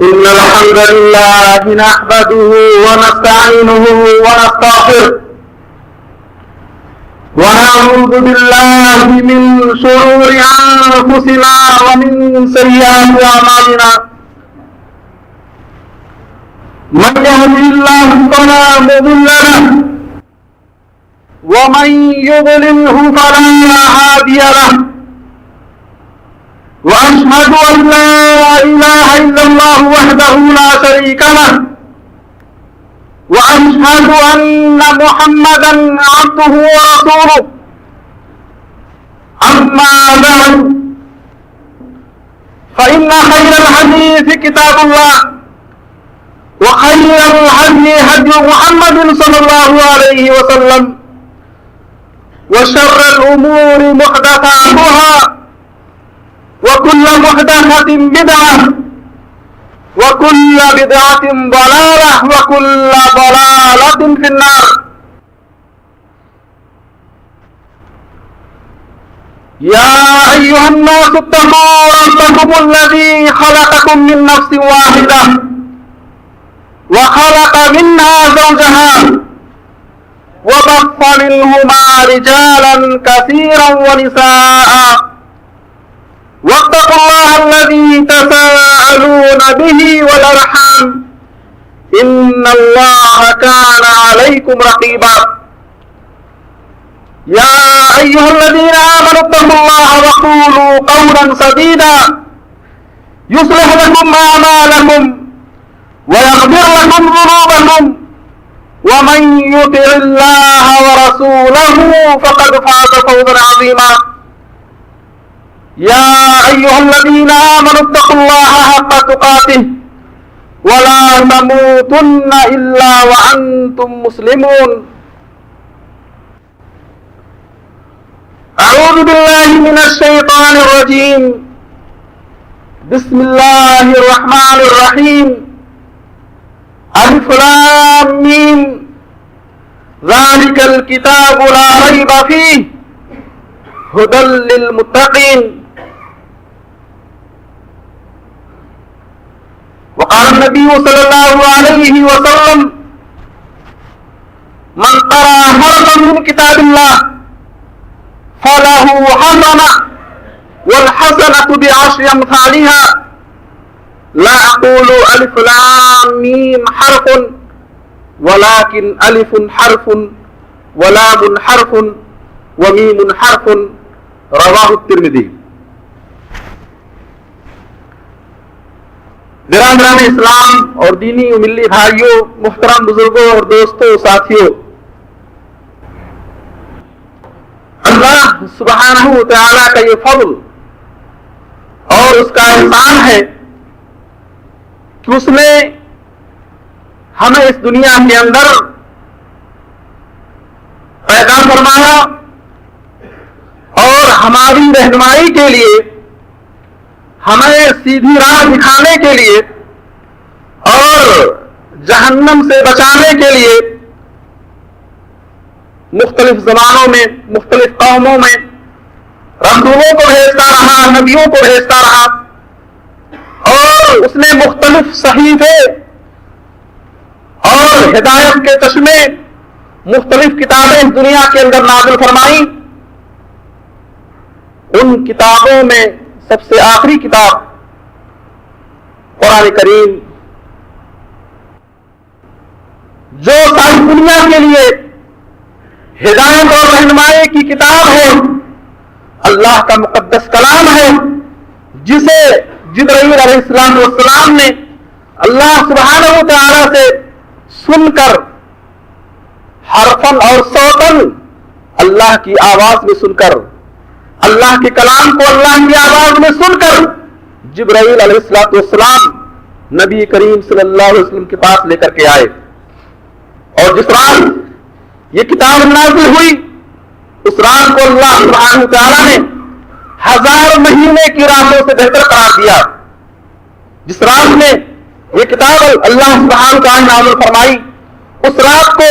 إن الحمد لله نحمده ونستعينه ونستغفره ونعوذ بالله من شرور أنفسنا ومن سيئات أعمالنا من يهده الله فلا مضل له ومن يضلله فلا هادي له وأشهد أن لا إله إلا الله وحده لا شريك له وأشهد أن محمدا عبده ورسوله أما بعد فإن خير الحديث كتاب الله وخير الهدي هدي محمد صلى الله عليه وسلم وشر الأمور محدثاتها وكل محدثة بدعة وكل بدعة ضلالة وكل ضلالة في النار. يا أيها الناس اتقوا ربكم الذي خلقكم من نفس واحدة وخلق منها زوجها وبث منهما رجالا كثيرا ونساء واتقوا الله الذي تساءلون به والأرحام إن الله كان عليكم رقيبا. يا أيها الذين آمنوا اتقوا الله وقولوا قولا سديدا يصلح لكم أعمالكم ويغفر لكم ذنوبكم ومن يطع الله ورسوله فقد فاز فوزا عظيما. يا أيها الذين آمنوا اتقوا الله حق تقاته ولا تموتن إلا وأنتم مسلمون. أعوذ بالله من الشيطان الرجيم. بسم الله الرحمن الرحيم. ألف لام ميم. ذلك الكتاب لا ريب فيه هدى للمتقين. وقال النبي صلى الله عليه وسلم من قرأ حرفا من كتاب الله فله حسنة والحسنة بعشر أمثالها. لا أقول ألف لام ميم حرف ولكن ألف حرف ولام حرف وميم حرف. رواہ الترمذی. برادران اسلام اور دینی و ملی بھائیوں، محترم بزرگوں اور دوستوں، ساتھیوں، اللہ سبحانہ و تعالیٰ کا یہ فضل اور اس کا احسان ہے کہ اس نے ہمیں اس دنیا کے اندر پیدا فرمایا اور ہماری رہنمائی کے لیے، ہمیں سیدھی راہ دکھانے کے لیے اور جہنم سے بچانے کے لیے مختلف زمانوں میں، مختلف قوموں میں رسولوں کو بھیجتا رہا، نبیوں کو بھیجتا رہا، اور اس نے مختلف صحیفے اور ہدایت کے چشمے، مختلف کتابیں اس دنیا کے اندر نازل فرمائیں. ان کتابوں میں سب سے آخری کتاب قرآن کریم، جو ساری دنیا کے لیے ہدایت اور رہنمائی کی کتاب ہے، اللہ کا مقدس کلام ہے، جسے جبرائیل علیہ السلام نے اللہ سبحانہ و تعالی سے سن کر حرفاً اور صوتاً، اللہ کی آواز میں سن کر، اللہ کے کلام کو اللہ کی آواز میں سن کر جبرائیل علیہ السلام نبی کریم صلی اللہ علیہ وسلم کے پاس لے کر کے آئے. اور جس رات یہ کتاب نازل ہوئی، اس رات کو اللہ سبحانہ وتعالی نے 1000 مہینے کی راتوں سے بہتر قرار دیا. جس رات میں یہ کتاب اللہ سبحانہ وتعالی نے نازل فرمائی، اس رات کو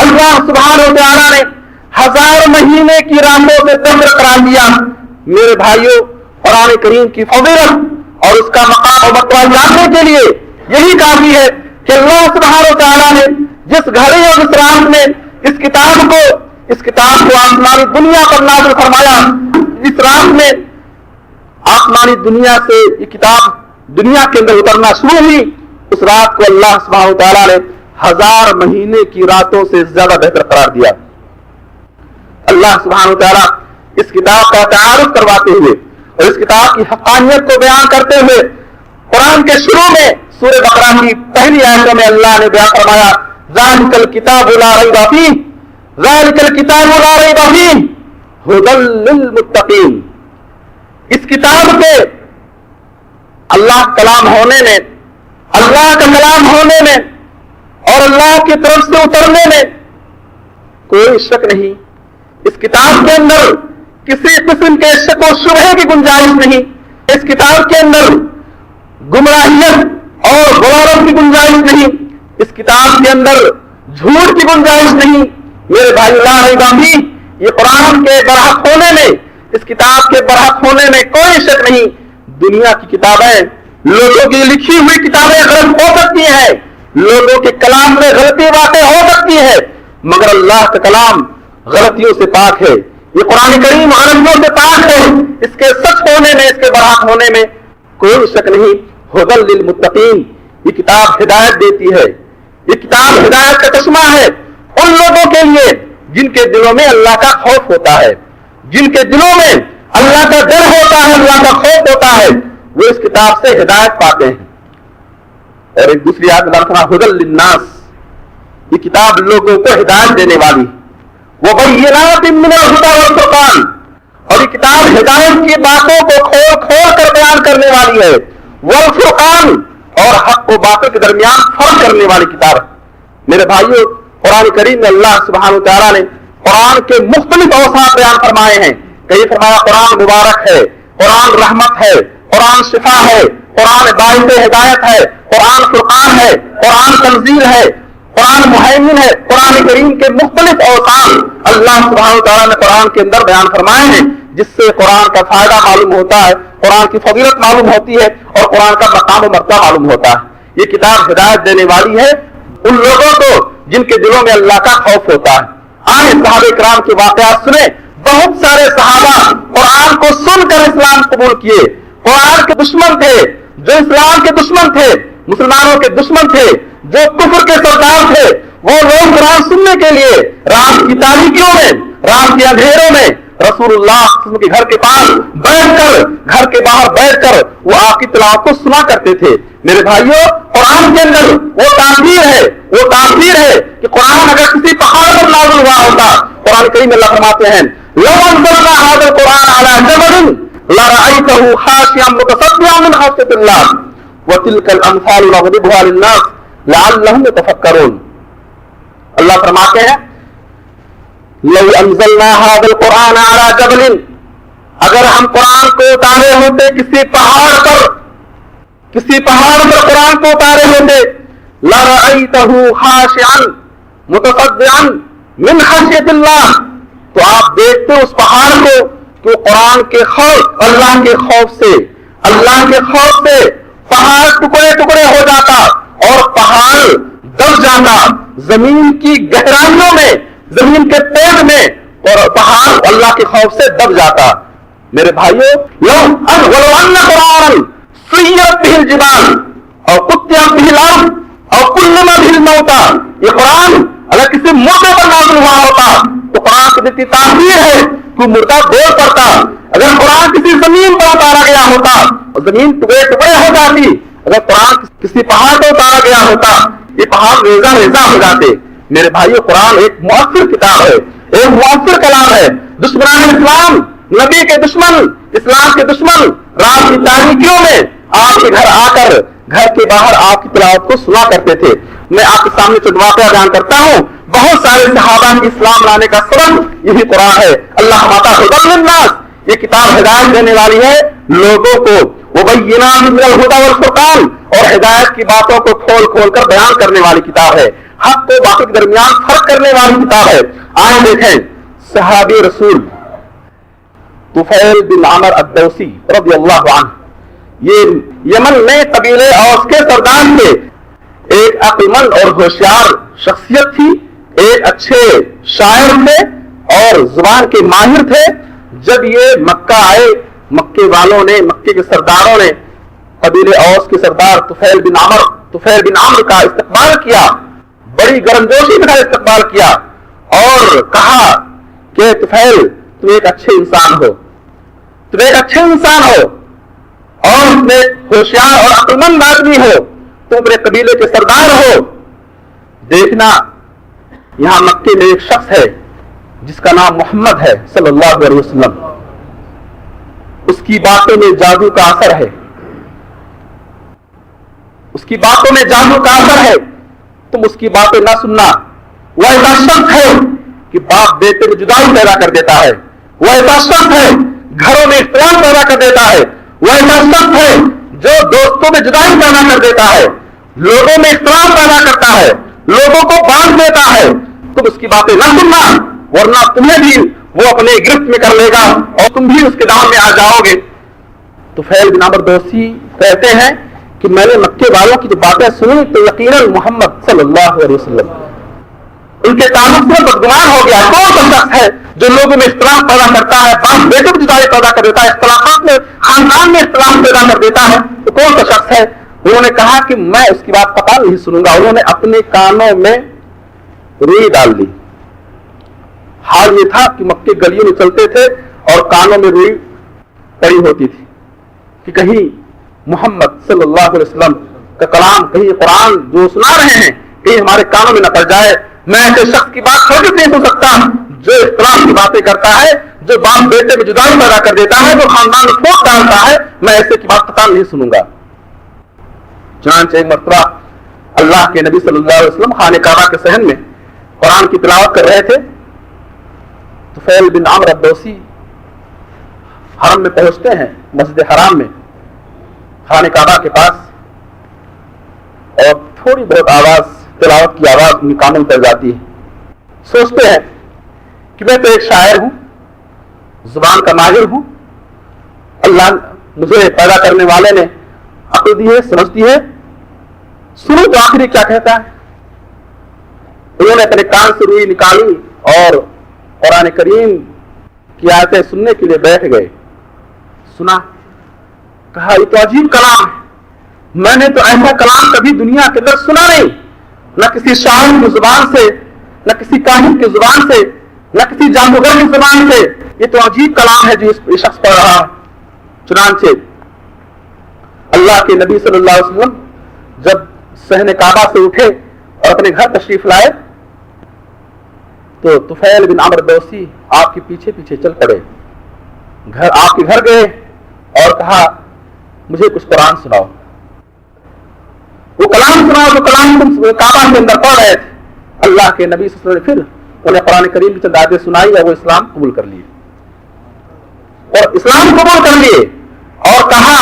اللہ سبحانہ وتعالی نے 1000 مہینے کی راتوں سے بہتر قرار دیا. میرے بھائیوں، قرآن کریم کی فضیلت اور اس کا مقام اور مرتبہ جاننے کے لیے یہی کافی ہے کہ اللہ سبحانہ و تعالیٰ نے جس گھڑی اور اس رات میں اس کتاب کو آسمانی دنیا پر نازل فرمایا، اس رات میں آسمانی دنیا سے یہ کتاب دنیا کے اندر اترنا شروع ہوئی، اس رات کو اللہ سبحانہ و تعالیٰ نے 1000 مہینے کی راتوں سے زیادہ بہتر قرار دیا۔ اللہ سبحانہ و تعالیٰ اس کتاب کا تعارف کرواتے ہوئے اور اس کتاب کی حقانیت کو بیان کرتے ہوئے قرآن کے شروع میں سورہ بقرہ کی پہلی آیتوں میں اللہ نے بیان فرمایا ذالک الکتاب لا ریب فیہ، ذالک الکتاب لا ریب فیہ ھدی للمتقین۔ اس کتاب کے اللہ کلام ہونے میں، اللہ کا کلام ہونے میں اور اللہ کی طرف سے اترنے میں کوئی شک نہیں۔ اس کتاب کے اندر کسی قسم کے شک و شبہے کی گنجائش نہیں، اس کتاب کے اندر گمراہیت اور غلط کی گنجائش نہیں، اس کتاب کے اندر جھوٹ کی گنجائش نہیں۔ میرے بھائی اللہ علیہ، یہ قرآن کے برحق ہونے میں، اس کتاب کے برحق ہونے میں کوئی شک نہیں۔ دنیا کی کتابیں، لوگوں کی لکھی ہوئی کتابیں غلط ہو سکتی ہیں، لوگوں کے کلام میں غلطی باتیں ہو سکتی ہیں، مگر اللہ کا کلام غلطیوں سے پاک ہے۔ یہ قرآن کریم غلطیوں سے پاک ہے، اس کے سچ ہونے میں، اس کے برحق ہونے میں کوئی شک نہیں۔ ھدی للمتقین، یہ کتاب ہدایت دیتی ہے، یہ کتاب ہدایت کا چشمہ ہے ان لوگوں کے لیے جن کے دلوں میں اللہ کا خوف ہوتا ہے، جن کے دلوں میں اللہ کا ڈر ہوتا ہے، اللہ کا خوف ہوتا ہے، وہ اس کتاب سے ہدایت پاتے ہیں۔ اور ایک دوسری آیت میں فرمایا ھدی للناس، یہ کتاب لوگوں کو ہدایت دینے والی، وبینات من الہدی والفرقان، اور یہ کتاب ہدایت کی باتوں کو کھول کھول کر بیان کرنے والی ہے، والفرقان، اور حق و باطل کے درمیان فرق کرنے والی کتاب ہے۔ میرے بھائیو، قرآن کریم میں اللہ سبحانہ وتعالیٰ نے قرآن کے مختلف اوصاف بیان فرمائے ہیں۔ کئی فرمایا قرآن مبارک ہے، قرآن رحمت ہے، قرآن شفا ہے، قرآن باعث ہدایت ہے، قرآن فرقان ہے، قرآن تنزیل ہے، قرآن مہیمن ہے۔ قرآن کریم کے مختلف اوصاف اللہ سبحانہ وتعالیٰ نے قرآن کے اندر بیان فرمائے ہیں، جس سے قرآن کا فائدہ معلوم ہوتا ہے، قرآن کی فضیلت معلوم ہوتی ہے اور قرآن کا مقام و مرتبہ معلوم ہوتا ہے۔ یہ کتاب ہدایت دینے والی ہے ان لوگوں کو جن کے دلوں میں اللہ کا خوف ہوتا ہے۔ آج صحابہ کرام کے واقعات سنیں، بہت سارے صحابہ قرآن کو سن کر اسلام قبول کیے۔ قرآن کے دشمن تھے، جو اسلام کے دشمن تھے، مسلمانوں کے دشمن تھے، جو کفر کے سردار تھے، وہ لوگ قرآن سننے کے لیے رات کی تاریکیوں میں، رات کے اندھیروں میں رسول اللہ صلی اللہ علیہ وسلم کے گھر کے پاس بیٹھ کر، گھر کے باہر بیٹھ کر وہ آپ کی تلاوت کو سنا کرتے تھے۔ میرے بھائیوں، قرآن کے اندر وہ تاثیر ہے کہ قرآن اگر کسی پہاڑ پر نازل ہوا ہوتا، قرآن کریم میں اللہ فرماتے ہیں لو انزلنا هذا القرآن على جبل لرأيته خاشعا متصدعا من خشية الله وتلك الأمثال نضربها للناس لعلهم يتفكرون۔ اللہ فرماتے ہیں لو انزلنا هذا القرآن على جبل، اگر ہم قرآن کو اتارے ہوتے کسی پہاڑ پر قرآن کو اتارے ہوتے، لرأيته خاشعا متصدعا من خشية الله، تو آپ دیکھتے اس پہاڑ کو کہ وہ قرآن کے خوف، اللہ کے خوف سے پہاڑ ٹکڑے ٹکڑے ہو جاتا اور پہاڑ دب جاتا زمین کی گہرائیوں میں، زمین کے پیٹ میں، اور پہاڑ اللہ کے خوف سے دب جاتا۔ میرے بھائیوں، ولو ان قرآن سیرت به الجبال اور قطعت به الارض اور کلم به الموتى، یہ قرآن اگر کسی مردے پر نازل ہوا ہوتا تو قرآن کی جتنی تاثیر ہے کہ مردہ بول پڑتا۔ اگر قرآن کسی زمین پر اتارا گیا ہوتا اور زمین ٹکڑے ٹکڑے ہو جاتی، اگر قرآن کسی پہاڑ پر اتارا گیا ہوتا یہ پہاڑ ریزہ ریزہ ہو جاتے۔ میرے بھائیو، قرآن ایک مؤثر کتاب ہے، ایک مؤثر کلام ہے۔ دشمنان اسلام، نبی کے دشمن، اسلام کے دشمن رات کی تاریکیوں میں آپ کے گھر آ کر گھر کے باہر آپ کی تلاوت کو سنا کرتے تھے۔ میں آپ کے سامنے چند واقعہ بیان کرتا ہوں۔ بہت سارے صحابہ کی اسلام لانے کا سبب یہی قرآن ہے۔ اللہ ماتا ھدی للناس، یہ کتاب ہدایت دینے والی ہے لوگوں کو، وبینات من الہدی والفرقان، اور ہدایت کی باتوں کو کھول کھول کر بیان کرنے والی کتاب ہے، حق و باطل کے درمیان فرق کرنے والی کتاب ہے۔ آئے دیکھیں صحابی رسول طفیل بن عمر الدوسی رضی اللہ عنہ، یہ یمن میں قبیلے اوس کے سردار تھے. ایک عقلمند اور ہوشیار شخصیت تھی, ایک اچھے شاعر تھے اور زبان کے ماہر تھے. جب یہ مکہ آئے, مکے والوں نے, مکے کے سرداروں نے قبیلے اوس کے سردار طفیل بن عمرو کا استقبال کیا, بڑی گرمجوشی کے ساتھ استقبال کیا اور کہا کہ طفیل تم ایک اچھے انسان ہو, تم ایک اچھے انسان ہو اور تم ایک ہوشیار اور عقلمند آدمی ہو, تم اپنے قبیلے کے سردار ہو. دیکھنا یہاں مکے میں ایک شخص ہے جس کا نام محمد ہے صلی اللہ علیہ وسلم, اس کی باتوں میں جادو کا اثر ہے, اس کی باتوں میں جادو کا اثر ہے, تم اس کی باتیں نہ سننا. وہ ایسا شخص ہے کہ باپ بیٹے میں جدائی پیدا کر دیتا ہے, وہ ایسا شخص ہے گھروں میں اختلاف پیدا کر دیتا ہے, وہ ایسا شخص ہے جو دوستوں میں جدائی پیدا کر دیتا ہے, لوگوں میں اختلاف پیدا کرتا ہے, لوگوں کو باندھ دیتا ہے. تم اس کی باتیں نہ سننا ورنہ تمہیں بھی وہ اپنے گرفت میں کر لے گا اور تم بھی اس کے دام میں آ جاؤ گے. طفیل بن عمرو دوسی کہتے ہیں کہ میں نے مکے والوں کی جو باتیں سنی تو یقیناً محمد صلی اللہ علیہ وسلم ان کے تعلق سے بدگمان ہو گیا. کون سا شخص ہے جو لوگوں میں اختلاف پیدا کرتا ہے, باپ بیٹے میں جدائی پیدا کر دیتا ہے, اختلافات میں خاندان میں اختلاف پیدا کر دیتا ہے, تو کون سا شخص ہے؟ انہوں نے کہا کہ میں اس کی بات پتا نہیں سنوں گا. انہوں نے اپنے کانوں میں روئی ڈال دی. حال یہ تھا کہ مکے گلیوں میں چلتے تھے اور کانوں میں روئی پڑی ہوتی تھی کہ کہیں محمد صلی اللہ علیہ وسلم کا کلام, کہیں قرآن جو سنا رہے ہیں کہیں ہمارے کانوں میں نہ پڑ جائے. میں ایسے شخص کی بات کبھی نہیں سن سکتا جو اختلاف کی باتیں کرتا ہے, جو باپ بیٹے میں جدائی پیدا کر دیتا ہے, جو خاندان میں پھوٹ ڈالتا ہے. میں ایسے کی بات قطعاً نہیں سنوں گا. چنانچہ ایک مرتبہ اللہ کے نبی صلی اللہ علیہ وسلم خانہ کعبہ کے صحن میں قرآن کی تلاوت کر رہے تھے. طفیل بن عمرو الدوسی حرم میں پہنچتے ہیں, مسجد حرام میں خانہ کعبہ کے پاس, اور تھوڑی بہت آواز, تلاوت کی آواز ان کانوں میں پڑ جاتی ہے. سوچتے ہیں کہ میں تو ایک شاعر ہوں, زبان کا ماہر ہوں, اللہ مجھے پیدا کرنے والے نے عقل دی ہے, سمجھ دی ہے, سنو تو آخری کیا کہتا ہے. انہوں نے اپنے کان سے روئی نکالی اور قرآن کریم کی آیتیں سننے کے لیے بیٹھ گئے. سنا, کہا یہ تو عجیب کلام ہے, میں نے تو ایسا کلام کبھی دنیا کے اندر سنا نہیں, نہ کسی شاعر کی زبان سے, نہ کسی کاہن کی زبان سے, نہ کسی جادوگر کی زبان سے. یہ تو عجیب کلام ہے جو یہ شخص پڑھ رہا ہے. چنانچہ اللہ کے نبی صلی اللہ علیہ وسلم جب صحن کعبہ سے اٹھے اور اپنے گھر تشریف لائے تو طفیل بن عمرو دوسی آپ کے پیچھے پیچھے چل پڑے. آپ کے گھر گئے اور کہا مجھے کچھ قرآن سناؤ. وہ کلام سناؤ جو کلام تم کعبہ کے اندر پڑھ رہے تھے. اللہ کے نبی صلی اللہ علیہ وسلم نے پھر انہیں قرآن کریم کی چند آیتیں سنائی اور وہ اسلام قبول کر لیے, اور اسلام قبول کر لیے اور کہا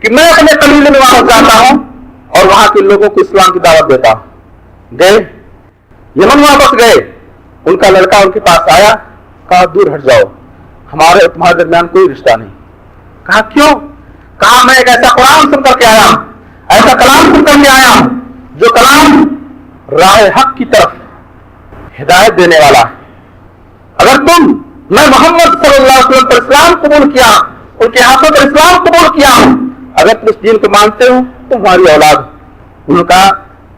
کہ میں اپنے قبیلے میں واپس جاتا ہوں اور وہاں کے لوگوں کو اسلام کی دعوت دیتا ہوں. گئے یمن, واپس گئے. ان کا لڑکا ان کے پاس آیا, کہا دور ہٹ جاؤ, ہمارے اور تمہارے درمیان کوئی رشتہ نہیں. کہا کیوں؟ کہا میں ایک ایسا قرآن سن کر کے آیا ہوں, ایسا کلام سن کر کے آیا ہوں جو کلام راہ حق کی طرف ہدایت دینے والا ہے. اگر میں محمد صلی اللہ علیہ وسلم پر اسلام قبول کیا, ان کے ہاتھوں پر اسلام قبول کیا ہوں, اگر تم اس دین کو مانتے ہو تو ہماری اولاد. انہوں نے کہا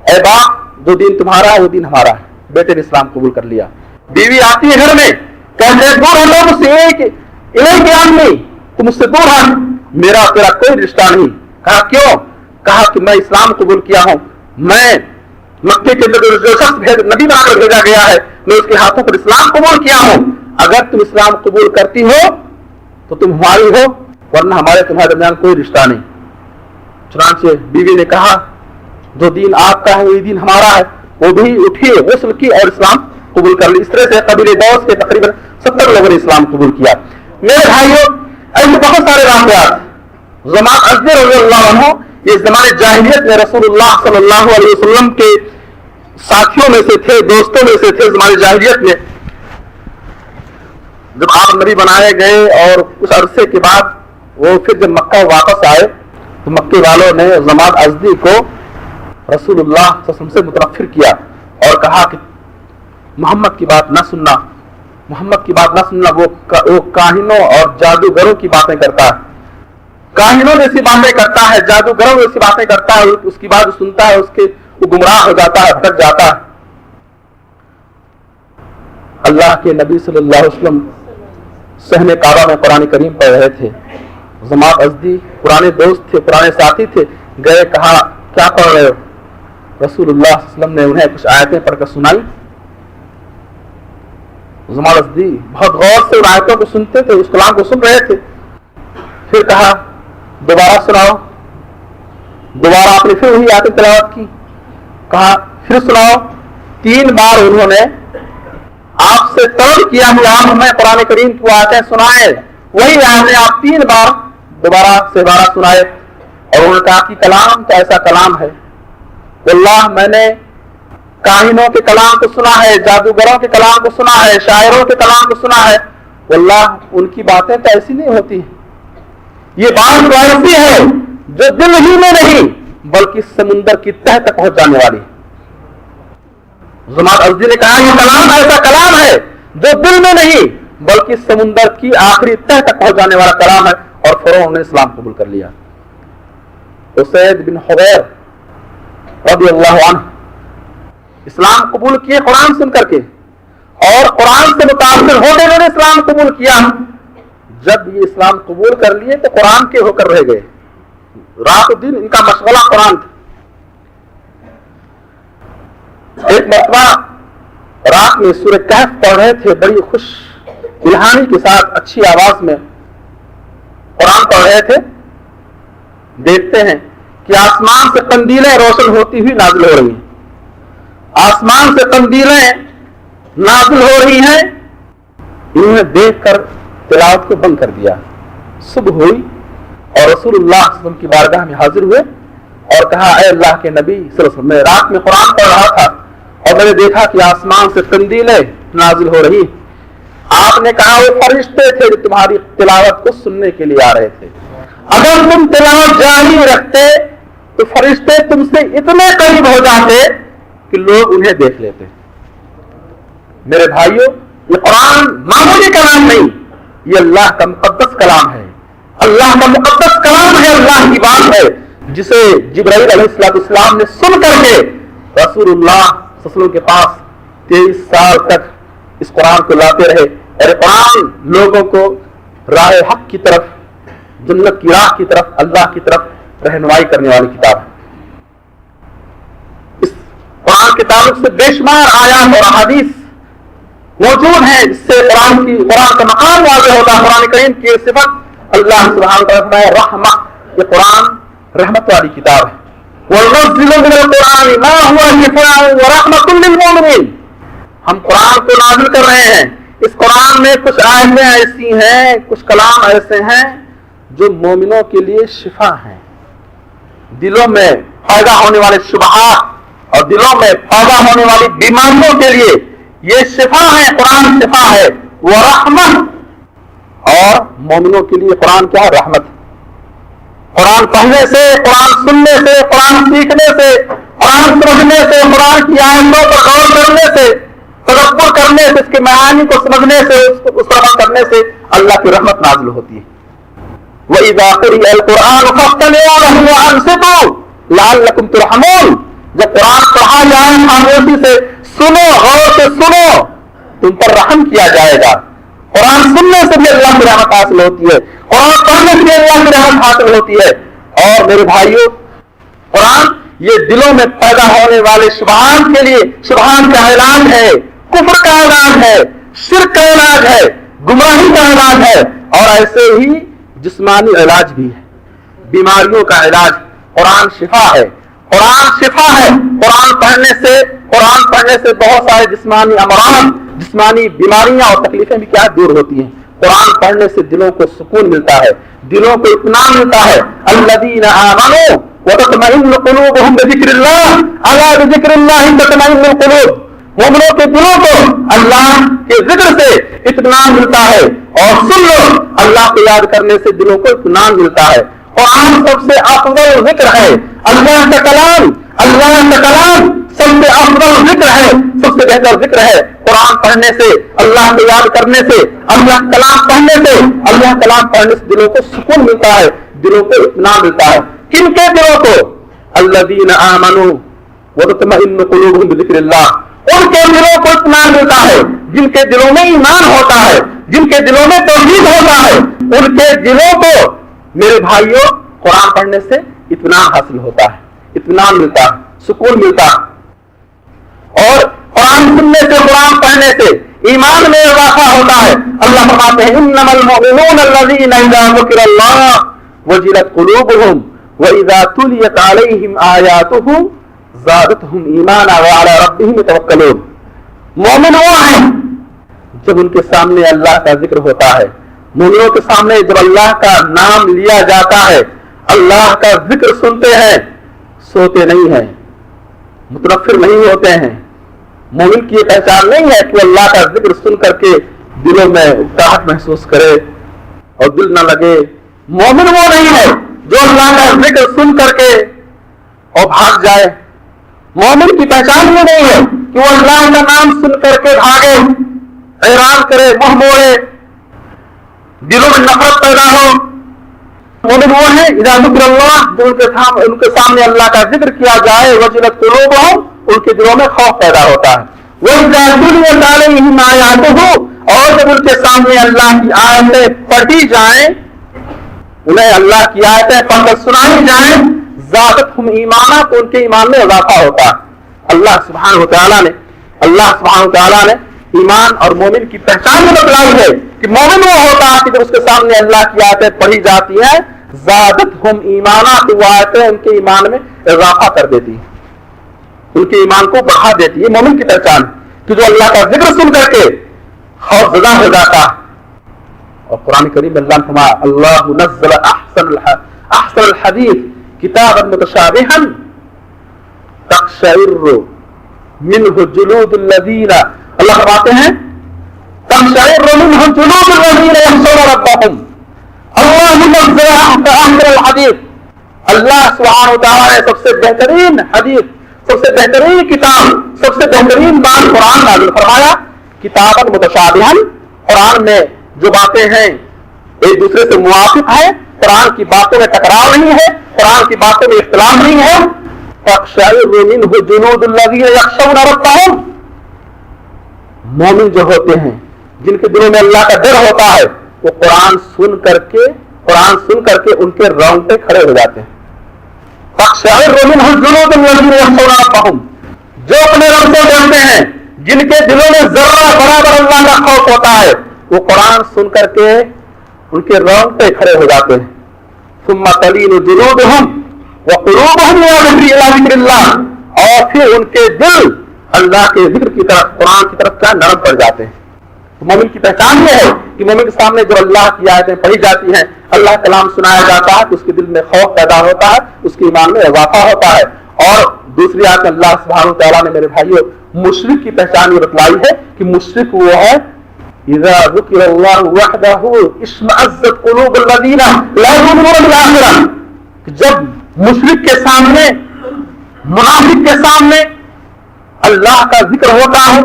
اے باپ, جو دین تمہارا ہے وہ دین ہمارا ہے. بیٹے نے اسلام قبول کر لیا. بیوی آتی ہے گھر میں, کہتے ہیں دور ہٹو مجھ سے, ایک آدمی تم مجھ سے دور ہٹ, میرا تیرا کوئی رشتہ نہیں. کہا کیوں؟ کہا کہ میں اسلام قبول کیا ہوں, میں مکے کے اندر جو شخص نبی بنا کر بھیجا گیا ہے میں اس کے ہاتھوں پر اسلام قبول کیا ہوں. اگر تم اسلام قبول کرتی ہو تو تم ہماری ہو, ورنہ ہمارے تمہارے درمیان کوئی رشتہ نہیں. چنانچہ بیوی نے کہا جو دین آپ کا ہے وہی دین ہمارا ہے. وہ بھی اٹھی, غسل کی اور اسلام قبول کر لی. اس طرح سے قبیلے دوس کے تقریباً 70 لوگوں نے اسلام قبول کیا. میرے بھائیوں, ایسے بہت سارے واقعات زمان ازدر رضی اللہ عنہ, یہ زمانے جاہلیت میں رسول اللہ صلی اللہ علیہ وسلم کے ساتھیوں میں سے تھے, دوستوں میں سے تھے. زمانے جاہلیت میں جب آپ نبی بنائے گئے اور کچھ عرصے کے بعد وہ پھر جب مکہ واپس آئے تو مکے والوں نے ضماد ازدی کو رسول اللہ صلی اللہ علیہ وسلم سے متنفر کیا اور کہا کہ محمد کی بات نہ سننا، محمد کی بات نہ سننا، وہ کاہنوں اور جادوگروں کی باتیں کرتا ہے، کاہنوں جیسی باتیں کرتا ہے، جادوگروں جیسی باتیں کرتا ہے، اس کی بات سنتا ہے وہ گمراہ ہو جاتا ہے، بھٹک جاتا ہے۔ اللہ کے نبی صلی اللہ علیہ وسلم صحن کعبہ میں قرآن کریم پڑھ رہے تھے، ضماد ازدی پرانے دوست تھے، پرانے ساتھی تھے، گئے، کہا کیا پڑھ رہے ہو؟ رسول اللہ صلی اللہ علیہ وسلم نے انہیں کچھ آیتیں پڑھ کر سنائی۔ ضماد ازدی بہت غور سے ان آیتوں کو سنتے تھے، اس کلام کو سن رہے تھے، پھر کہا دوبارہ سناؤ، دوبارہ آپ نے پھر وہی آیتیں تلاوت کی، کہا پھر سناؤ۔ 3 بار انہوں نے آپ سے طلب کیا کہ آپ ہمیں قرآن کریم کی آیتیں سنائیں، وہی آیتیں آپ 3 بار دوبارہ سے بارہ سنائے، اور انہوں نے کہا کہ کلام تو ایسا کلام ہے، واللہ میں نے کاہنوں کے کلام کو سنا ہے، جادوگروں کے کلام کو سنا ہے، شاعروں کے کلام کو سنا ہے، واللہ ان کی باتیں تو ایسی نہیں ہوتی، یہ بات تو ایسی ہے جو دل ہی میں نہیں بلکہ سمندر کی تہ تک پہنچ جانے والی۔ ضماد ازدی نے کہا یہ کلام ایسا کلام ہے جو دل میں نہیں بلکہ سمندر کی آخری تہ تک پہنچ جانے والا کلام ہے، اور فوراً نے اسلام قبول کر لیا۔ اسید بن حضیر رضی اللہ عنہ اسلام قبول کیے قرآن سن کر کے، اور قرآن سے متاثر ہو کے انہوں نے اسلام قبول کیا۔ جب یہ اسلام قبول کر لیے تو قرآن کے ہو کر رہ گئے، رات و دن ان کا مشغلہ قرآن تھا۔ ایک مرتبہ رات میں سورہ کہف پڑھ رہے تھے، بڑی خوش الہانی کے ساتھ اچھی آواز میں قرآن پڑھ رہے تھے، دیکھتے ہیں کہ آسمان سے قندیلیں روشن ہوتی ہوئی نازل ہو رہی ہیں، آسمان سے قندیلیں نازل ہو رہی ہیں۔ انہوں نے دیکھ کر تلاوت کو بند کر دیا۔ صبح ہوئی اور رسول اللہ صلی اللہ علیہ وسلم کی بارگاہ میں حاضر ہوئے اور کہا اے اللہ کے نبی صلی اللہ علیہ وسلم، میں رات میں قرآن پڑھ رہا تھا اور میں نے دیکھا کہ آسمان سے قندیلیں نازل ہو رہی۔ آپ نے کہا وہ فرشتے تھے جو تمہاری تلاوت کو سننے کے لیے آ رہے تھے، اگر تم تلاوت جاری رکھتے تو فرشتے تم سے اتنے قریب ہو جاتے کہ لوگ انہیں دیکھ لیتے۔ میرے بھائیوں، یہ قرآن معمولی کلام نہیں، یہ اللہ کا مقدس کلام ہے، اللہ کا مقدس کلام ہے، اللہ کی بات ہے، جسے جبرائیل علیہ السلام نے سن کر کے رسول اللہ صلی اللہ علیہ وسلم کے پاس 23 سال تک اس قرآن کو لاتے رہے، اور قرآن لوگوں کو راہ حق کی طرف، جنت کی راہ کی طرف، اللہ کی طرف رہنمائی کرنے والی کتاب ہے۔ اس قرآن کے تعلق سے بے شمار آیات اور احادیث موجود ہیں جس سے قرآن کا مقام واضح ہوتا ہے۔ قرآن کریم کی صفت اللہ سبحانہ وتعالیٰ نے رحمہ، یہ قرآن رحمت والی کتاب ہے۔ وَنُنَزِّلُ مِنَ الْقُرْآنِ مَا هُوَ شِفَاءٌ وَرَحْمَةٌ لِّلْمُؤْمِنِينَ، ہم قرآن کو نازل کر رہے ہیں، اس قرآن میں کچھ آیتیں ایسی ہیں، کچھ کلام ایسے ہیں جو مومنوں کے لیے شفا ہیں، دلوں میں پیدا ہونے والے شبہات اور دلوں میں پیدا ہونے والی بیماریوں کے لیے یہ شفا ہے، قرآن شفا ہے، وہ رحمت، اور مومنوں کے لیے قرآن کیا ہے؟ رحمت۔ قرآن پڑھنے سے، قرآن سننے سے، قرآن سیکھنے سے، قرآن سمجھنے سے، قرآن کی آیتوں پر غور کرنے سے، تدبر کرنے سے، اس کے معانی کو سمجھنے سے، اس پر عمل کرنے سے اللہ کی رحمت نازل ہوتی ہے۔ وَإِذَا قُرِئَ الْقُرْآنُ فَاسْتَمِعُوا لَهُ وَأَنصِتُوا لَعَلَّكُمْ تُرْحَمُونَ، جب قرآن پڑھا جائے خاموشی سے سنو، غور سے سنو، تم پر رحم کیا جائے گا۔ قرآن سننے سے بھی اللہ کی رحمت حاصل ہوتی ہے، قرآن پڑھنے سے بھی اللہ کی رحمت حاصل ہوتی ہے۔ اور میرے بھائیوں، قرآن یہ دلوں میں پیدا ہونے والے شبہات کے لیے شبہات کا علاج ہے، کفر کا علاج ہے، شرک کا علاج ہے، گمراہی کا علاج ہے، اور ایسے ہی جسمانی علاج بھی ہے، بیماریوں کا علاج۔ قرآن شفا ہے، قرآن شفا ہے۔ قرآن پڑھنے سے بہت سارے جسمانی امراض، جسمانی بیماریاں اور تکلیفیں بھی کیا دور ہوتی ہیں۔ قرآن پڑھنے سے دلوں کو سکون ملتا ہے، دلوں کو اطمینان ملتا ہے۔ الذین آمنوا وتطمئن قلوبهم بذکر اللہ، الا بذکر اللہ تطمئن القلوب، مومنوں کے دلوں کو اللہ کے ذکر سے اطمینان ملتا ہے، اور سن لو، اللہ کو یاد کرنے سے دلوں کو اطمینان ملتا ہے۔ قرآن سب سے افضل ذکر ہے، اللہ کا کلام سب سے افضل ذکر ہے، سب سے بہتر ذکر ہے۔ قرآن پڑھنے سے، اللہ کو یاد کرنے سے، اللہ کلام پڑھنے سے دلوں کو سکون ملتا ہے، دلوں کو اطمینان ملتا ہے۔ کن کے دلوں کو؟ الذین آمنوا وتطمئن قلوبهم بذکر اللہ، ان کے دلوں کو اطمینان ملتا ہے جن کے دلوں میں ایمان ہوتا ہے، جن کے دلوں میں توحید ہوتا ہے، ان کے دلوں کو میرے بھائیوں قرآن پڑھنے سے اطمینان حاصل ہوتا ہے، اطمینان ملتا ہے، سکون ملتا ہے۔ اور قرآن سننے سے، قرآن پڑھنے سے ایمان میں اضافہ ہوتا ہے۔ اللہ فرماتے ہیں انما المؤمنون الذین اذا ذکر اللہ وجلت قلوبهم واذا تلیت علیہم آیاتہ زادتہم ایمانا وعلی ربہم یتوکلون۔ مومن وہ ہیں جب ان کے سامنے اللہ کا ذکر ہوتا ہے، مومنوں کے سامنے جب اللہ کا نام لیا جاتا ہے، اللہ کا ذکر سنتے ہیں، سوتے نہیں ہیں، متنفر نہیں ہوتے ہیں۔ مومن کی یہ پہچان نہیں ہے کہ اللہ کا ذکر سن کر کے دلوں میں اکتاہٹ محسوس کرے اور دل نہ لگے۔ مومن وہ نہیں ہے جو اللہ کا ذکر سن کر کے اور بھاگ جائے۔ مومن کی پہچان یہ نہیں ہے کہ وہ اللہ کا نام سن کر کے بھاگے، اعراض کرے، منہ موڑے، دلوں میں نفرت پیدا ہو۔ مومن وہ ہے اذا ذکر اللہ، جو ان کے سامنے اللہ کا ذکر کیا جائے، وجلت قلوبہم، ان کے دلوں میں خوف پیدا ہوتا ہے۔ وَإِذَا تُلِيَتْ عَلَيْهِمْ آیاتہ، اور جب ان کے سامنے اللہ کی آیتیں پڑھی جائیں، انہیں اللہ کی آیتیں پڑھ کر سنائی جائیں، زادتہم ایمانا، تو ان کے ایمان میں اضافہ ہوتا ہے۔ اللہ سبحانہ وتعالیٰ نے ایمان اور مومن کی پہچان میں بتلائی ہے کہ مومن وہ ہوتا ہے کہ جب اس کے سامنے اللہ کی آیتیں پڑھی جاتی ہیں، زادتہم ایمانا، تو وہ آیتیں ان کے ایمان میں اضافہ کر دیتی ہیں، ان کے ایمان کو بڑھا دیتی ہے۔ مومن کی پہچان کہ جو اللہ کا ذکر سن کر کے خوف زدہ ہو جاتا ہے۔ اور قرآن کریم میں اللہ نے فرمایا اللہ نزل احسن الحدیث کتابا متشابہا تقشعر منہ جلود الذین، اللہ فرماتے ہیں تقشعر منہ جلود الذین یخشون ربہم، اللہ نزل احسن الحدیث، اللہ سبحانہ وتعالیٰ نے سب سے بہترین حدیث، سب سے بہترین کتاب، سب سے بہترین بات قرآن نازل فرمایا، کتابا متشابہا، قرآن میں جو باتیں ہیں ایک دوسرے سے موافق ہیں، قرآن کی باتوں میں ٹکراؤ نہیں ہے، قرآن کی باتوں میں اختلاف نہیں ہے۔ تقشعر منہ جلود الذین یخشون ربہم، مومن جو ہوتے ہیں جن کے دلوں میں اللہ کا ڈر ہوتا ہے، وہ قرآن سن کر کے ان کے رونگٹے کھڑے ہو جاتے ہیں۔ تقشعر منہ جلود الذین یخشون ربہم، جو اپنے رب سے ڈرتے ہیں، جن کے دلوں میں ذرہ برابر اللہ کا خوف ہوتا ہے، وہ قرآن سن کر کے ان کے رونگٹے کھڑے ہو جاتے ہیں۔ ثم تلین جلودہم وقلوبہم الی ذکر اللہ، اور پھر ان کے دل اللہ کے ذکر کی طرف، قرآن کی طرف کیا نرم پڑ جاتے ہیں۔ تو مومن کی پہچان یہ ہے کہ مومن کے سامنے جو اللہ کی آیتیں پڑھی جاتی ہیں، اللہ کا کلام سنایا جاتا ہے، تو اس کے دل میں خوف پیدا ہوتا ہے، اس کے ایمان میں اضافہ ہوتا ہے۔ اور دوسری آیت میں اللہ سبحانہ وتعالیٰ نے میرے بھائیوں مشرک کی پہچان یہ بتلائی ہے کہ مشرک وہ ہے اذا ذکر اللہ وحدہ اشمئزت قلوب الذین لا یؤمنون بالآخرہ، جب مشرک کے سامنے، منافق کے سامنے اللہ کا ذکر ہوتا ہے،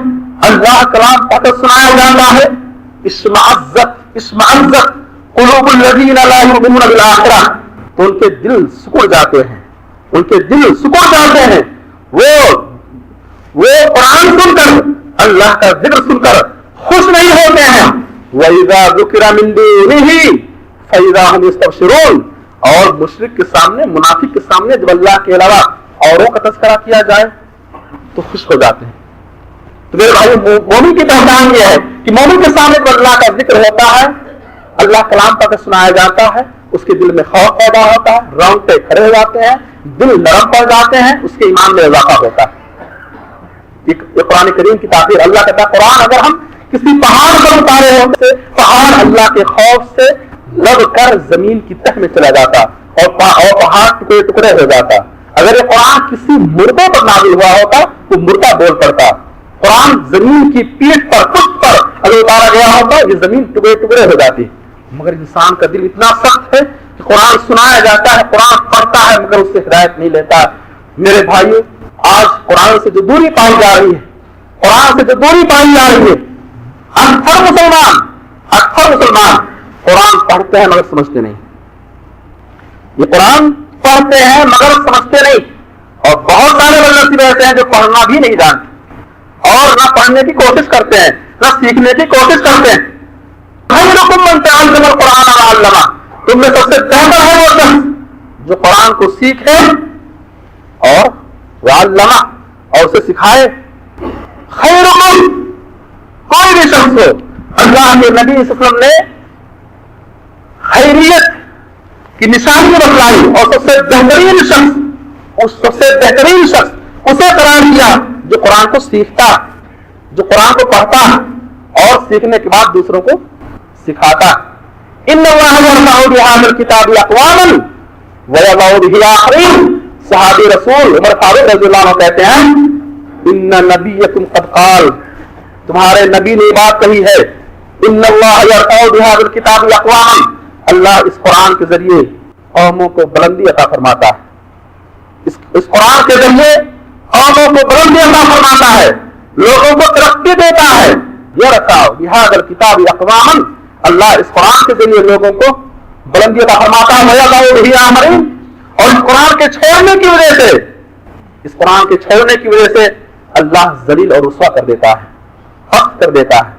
اللہ کا کلام پڑھ کر سنایا جاتا ہے، اشمئزت قلوب الذین لا یؤمنون بالآخرہ، تو ان کے دل سکڑ جاتے ہیں، ان کے دل سکڑ جاتے ہیں، وہ قرآن سن کر، اللہ کا ذکر سن کر خوش نہیں ہوتے ہیں۔ وَإِذَا ذُكِرَ مِن دُونِهِ فَإِذَا هُمْ يَسْتَبْشِرُونَ، اور مشرک کے سامنے، منافق کے سامنے جب اللہ کے علاوہ اوروں کا تذکرہ کیا جائے تو خوش ہو جاتے ہیں۔ تو میرے بھائی مومن کی پہچان یہ ہے کہ مومن کے سامنے جب اللہ کا ذکر ہوتا ہے، اللہ کلام پڑھ کر سنایا جاتا ہے، اس کے دل میں خوف پیدا ہوتا ہے، رونگٹے کھڑے ہو جاتے ہیں، دل نرم پڑ جاتے ہیں، اس کے ایمان میں اضافہ ہوتا ہے۔ یہ قرآن کریم کی تعبیر، اللہ کہتا ہے قرآن اگر ہم کسی پہاڑ پر اتارے ہوتے، پہاڑ اللہ کے خوف سے لگ کر زمین کی تہ میں چلا جاتا اور پہاڑ ٹکڑے ٹکڑے ہو جاتا۔ اگر یہ قرآن کسی مردے پر نازل ہوا ہوتا تو مردہ بول پڑتا۔ قرآن زمین کی پیٹھ پر، پشت پر اگر اتارا گیا ہوتا یہ زمین ٹکڑے ٹکڑے ہو جاتی۔ مگر انسان کا دل اتنا سخت ہے کہ قرآن سنایا جاتا ہے، قرآن پڑھتا ہے، مگر اس سے ہدایت نہیں لیتا۔ میرے بھائیو، آج قرآن سے جو دوری پائی جا رہی ہے، قرآن سے جو دوری پائی جا رہی ہے، اکثر مسلمان قرآن پڑھتے ہیں مگر سمجھتے نہیں۔ یہ قرآن پڑھتے ہیں مگر سمجھتے نہیں، اور بہت سارے بدنصیب ایسے ہیں جو پڑھنا بھی نہیں جانتے اور نہ پڑھنے کی کوشش کرتے ہیں، نہ سیکھنے کی کوشش کرتے ہیں۔ خیرکم من تعلم القرآن وعلمہ، تم میں سب سے بہتر ہے وہ شخص جو قرآن کو سیکھے اور وعلمہ اور اسے سکھائے۔ خیرکم، کوئی بھی شخص ہو، اللہ کے نبی صلی اللہ علیہ وسلم نے خیریت کی نشانی بتلائی، اور سب سے بہترین شخص اسے قرار دیا جو قرآن کو سیکھتا، جو قرآن کو پڑھتا اور سیکھنے کے بعد دوسروں کو سکھاتا۔ ان اللہ یرفع بہذا الکتاب اقواما ویضع بہ آخرین، صحابی رسول عمر فاروق رضی اللہ عنہ کہتے ہیں ان نبیکم قد قال، تمہارے نبی نے بات کہی ہے، ان اللہ یرفع بہذا الکتاب اقواما، اللہ اس قرآن کے ذریعے قوموں کو بلندی عطا فرماتا ہے، اس قرآن کے ذریعے قوموں کو بلندی عطا فرماتا ہے، لوگوں کو ترقی دیتا ہے۔ یرفع بہذا الکتاب اقواما، اللہ اس قرآن کے ذریعے لوگوں کو بلندی عطا فرماتا ہے، ویضع بہ آخرین، اور اس قرآن کے چھوڑنے کی وجہ سے، اس قرآن کے چھوڑنے کی وجہ سے اللہ ذلیل اور رسوا کر دیتا ہے، فخر کر دیتا ہے،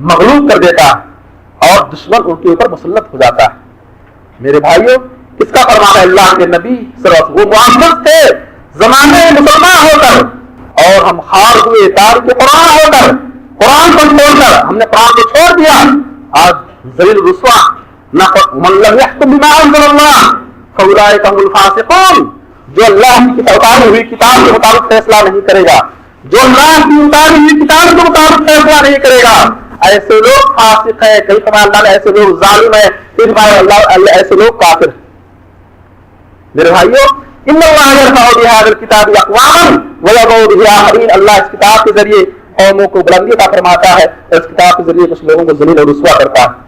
مغلوب کر دیتا ہے، اور دشمن ان کے اوپر مسلط ہو جاتا ہے۔ میرے بھائیوں، کس کا فرمان ہے؟ اللہ کے نبی صلی اللہ علیہ وسلم، وہ معزز تھے زمانے مسلمان ہو کر، اور ہم خار ہوئے تارک قرآن ہو کر، قرآن کو چھوڑ کر ہم نے قرآن کو چھوڑ دیا، آج ذلیل رسوا۔ من لم يحكم بما انزل الله فاولئك هم الفاسقون، جو اللہ کی اتاری ہوئی کتاب کے مطابق فیصلہ نہیں کرے گا، جو اللہ کی اتاری ہوئی کتاب کے مطابق فیصلہ نہیں کرے گا، ایسے لوگ فاسق ہیں، کئی فرمایا اللہ نے ایسے لوگ ظالم ہیں، پھر فرمایا اللہ ایسے لوگ کافر ہیں۔ میرے بھائیوں، ان اللہ یرفع بہذا الکتاب اقواما ویضع بہ آخرین، اللہ اس کتاب کے ذریعے قوموں کو بلندی عطا فرماتا ہے، اور اس کتاب کے ذریعے کچھ لوگوں کو ذلیل اور رسوا کرتا ہے۔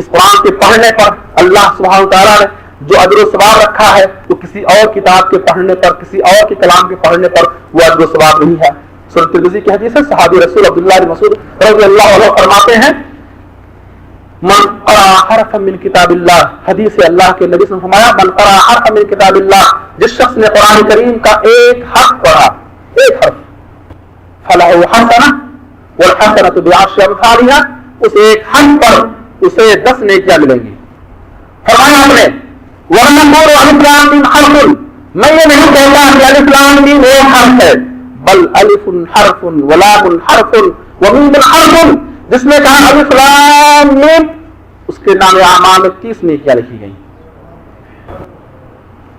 اس قرآن کے پڑھنے پر اللہ سبحانہ وتعالیٰ نے جو اجر و ثواب رکھا ہے، وہ کسی اور کتاب کے پڑھنے پر، کسی اور کے کلام کے پڑھنے پر وہ اجر و ثواب نہیں ہے۔ سورۃ ترمذی کی حدیث ہے، صحابی رسول عبداللہ بن مسعود رضی اللہ عنہ فرماتے ہیں من قرأ حرفا من کتاب اللہ، حدیث اللہ کے نبی صلی اللہ علیہ وسلم فرمایا من قرأ حرفا من کتاب اللہ، جس شخص نے قرآن کریم کا ایک حرف پڑھا، ایک حرف، فلہ حسنہ والحسنۃ بعشر امثالها، اس ایک حرف پر اسے 10 نیکیاں ملیں گی۔ فرمایا ہم نے وَنَقُولُ أَلِفْ لَامْ مِيمْ حَرْفٌ، میں یہ نہیں کہتا کہ الف لام میم ایک حرف ہے، بل الف حرف ولام حرف ومیم حرف، جس نے کہا الف لام میم، اس کے نام اعمال میں 30 نیکیاں لکھی گئی،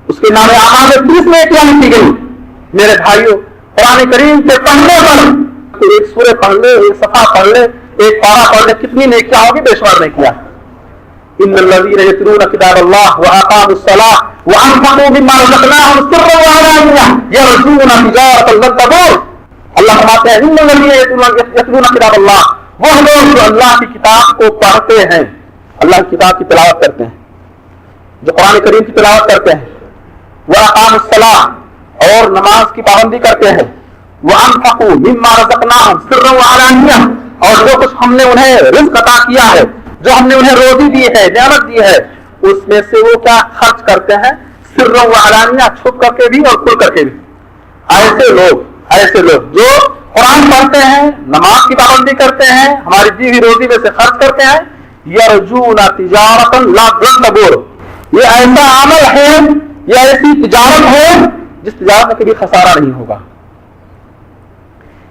اس کے نام اعمال میں 30 نیکیاں لکھی گئی۔ میرے بھائیوں، قرآن کریم کے پڑھنے پر ایک سورہ پڑھ لے، ایک صفحہ پڑھ لے، ایک پارہ پڑھ لے، کتنی نیکیاں ہوگی؟ بے شمار نیکیاں۔ ان الذين يتلون كتاب الله واقاموا الصلاه وانفقوا مما رزقناهم سرا وعلانيه يرجون تجاره لن تبور، اللہ فرماتے ہیں ان الذين يتلون كتاب الله، وہ لوگ جو اللہ کی کتاب کو پڑھتے ہیں، اللہ کی کتاب کی تلاوت کرتے ہیں، جو قرآن کریم کی تلاوت کرتے ہیں، واقاموا الصلاه، اور نماز کی پابندی کرتے ہیں، وانفقوا مما رزقناهم سرا وعلانيه، اور جو کچھ ہم نے انہیں رزق عطا کیا ہے، جو ہم نے انہیں روزی دی ہے، نعمت دی ہے، اس میں سے وہ کیا خرچ کرتے ہیں؟ سرا و علانیہ، چھپ کر کے بھی اور کھل کر کے بھی۔ ایسے لوگ جو قرآن پڑھتے ہیں، نماز کی پابندی کرتے ہیں، ہماری دی ہوئی روزی میں سے خرچ کرتے ہیں، یرجون تجارۃ لا تبور، یہ ایسا عمل ہے، یہ ایسی تجارت ہے جس تجارت میں کبھی خسارہ نہیں ہوگا۔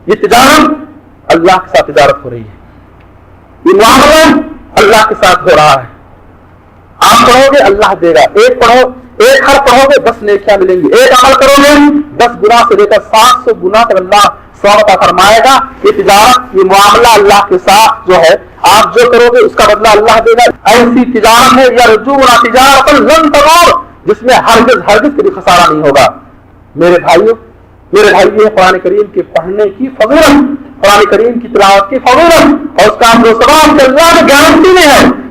یہ تجارت اللہ کے ساتھ تجارت ہو رہی ہے، یہ معاملہ اللہ کے ساتھ ہو رہا ہے۔ آپ پڑھو گے اللہ دے گا، ایک حرف پڑھو گے 10 نیکیاں ملیں گی، ایک عمل کرو گے 10 گنا سے لے کر 700 گنا تک اللہ ثواب عطا فرمائے گا۔ یہ تجارت، یہ معاملہ اللہ کے ساتھ جو ہے، آپ جو کرو گے اس کا بدلہ اللہ دے گا۔ ایسی تجارت ہے یرجون تجارۃ لن تبور، جس میں ہرگز کبھی خسارہ نہیں ہوگا۔ میرے بھائی، یہ قرآن کریم کے پڑھنے کی فضیلت، قرآن کریم کی تلاوت کی فضیلت، اور اس کا ثواب اللہ کی گارنٹی میں ہے